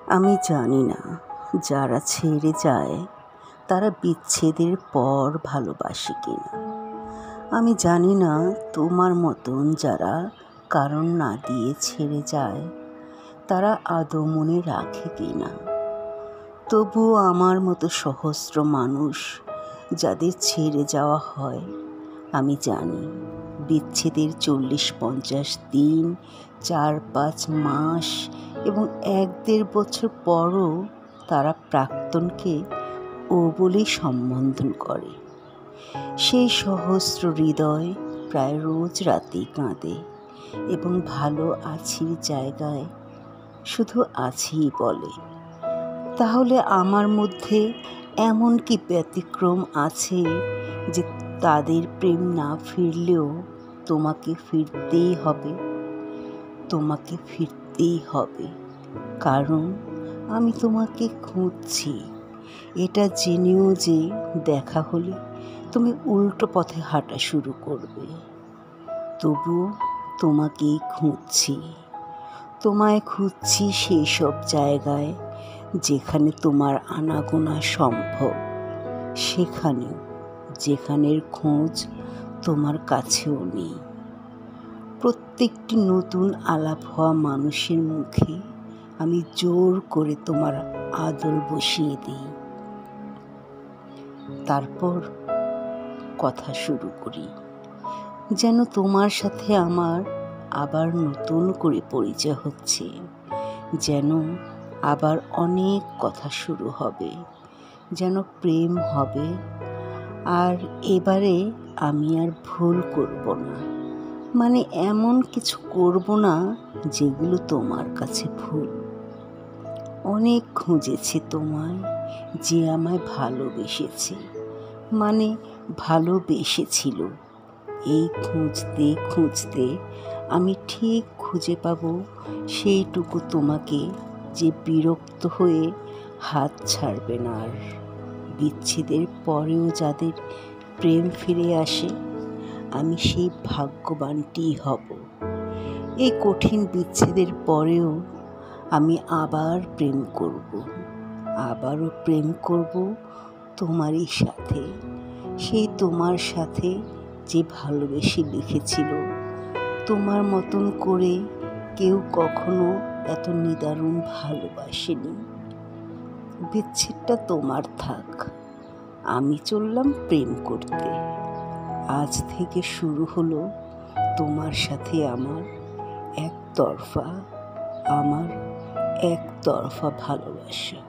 আমি জানি না যারা ছেড়ে যায় তারা বিচ্ছেদের পর ভালোবাসে কিনা। আমি জানি না তোমার মতন যারা কারণ না দিয়ে ছেড়ে যায় তারা আদৌ মনে রাখে কিনা। তবুও আমার মতো সহস্র মানুষ যাদের ছেড়ে যাওয়া হয়, আমি জানি বিচ্ছেদের 40-50 দিন, 4-5 মাস এবং 1-1.5 বছর পরও তারা প্রাক্তনকে ও বলেই সম্বোধন করে। সেই সহস্র হৃদয় প্রায় রোজ রাতেই কাঁদে এবং ভালো আছির জায়গায় শুধু আছিই বলে। তাহলে আমার মধ্যে এমন কি ব্যতিক্রম আছে যে তাদের প্রেম না ফিরলেও তোমাকে ফিরতেই হবে? তোমাকে ফিরতেই হবে, কারণ আমি তোমাকে খুঁজছি। এটা জেনেও যে দেখা হলে তুমি উল্টো পথে হাঁটা শুরু করবে। তবুও তোমাকেই খুঁজছি। তোমায় খুঁজছি সেই সব জায়গায় যেখানে তোমার আনাগোনা সম্ভব, সেখানেও যেখানের খোঁজ তোমার কাছেও নেই। প্রত্যেকটি নতুন আলাপ হওয়া মানুষের মুখে আমি জোর করে তোমার আদল বসিয়ে দিই। তারপর কথা শুরু করি, যেন তোমার সাথে আমার আবার নতুন করে পরিচয় হচ্ছে, যেন আবার অনেক কথা শুরু হবে, যেন প্রেম হবে। আর এবারে আমি আর ভুল করব না, মানে এমন কিছু করব না যেগুলো তোমার কাছে ভুল। অনেক খুঁজেছি তোমায়, যে আমায় ভালোবেসেছে, মানে ভালোবেসেছিল। এই খুঁজতে খুঁজতে আমি ঠিক খুঁজে পাবো সেইটুকু তোমাকে, যে বিরক্ত হয়ে হাত ছাড়বে না আর। বিচ্ছেদের পরেও যাদের প্রেম ফিরে আসে, আমি সেই ভাগ্যবানটিই হব। এই কঠিন বিচ্ছেদের পরেও আমি আবার প্রেম করব, আবারও প্রেম করব তোমারই সাথে, সেই তোমার সাথে যে ভালোবেসে লিখেছিল, তোমার মতন করে কেউ কখনো এত নিদারুণ ভালোবাসেনি। বিচ্ছেদটা তোমার থাক, আমি চললাম প্রেম করতে। আজ থেকে শুরু হলো তোমার সাথে আমার একতরফা ভালোবাসা।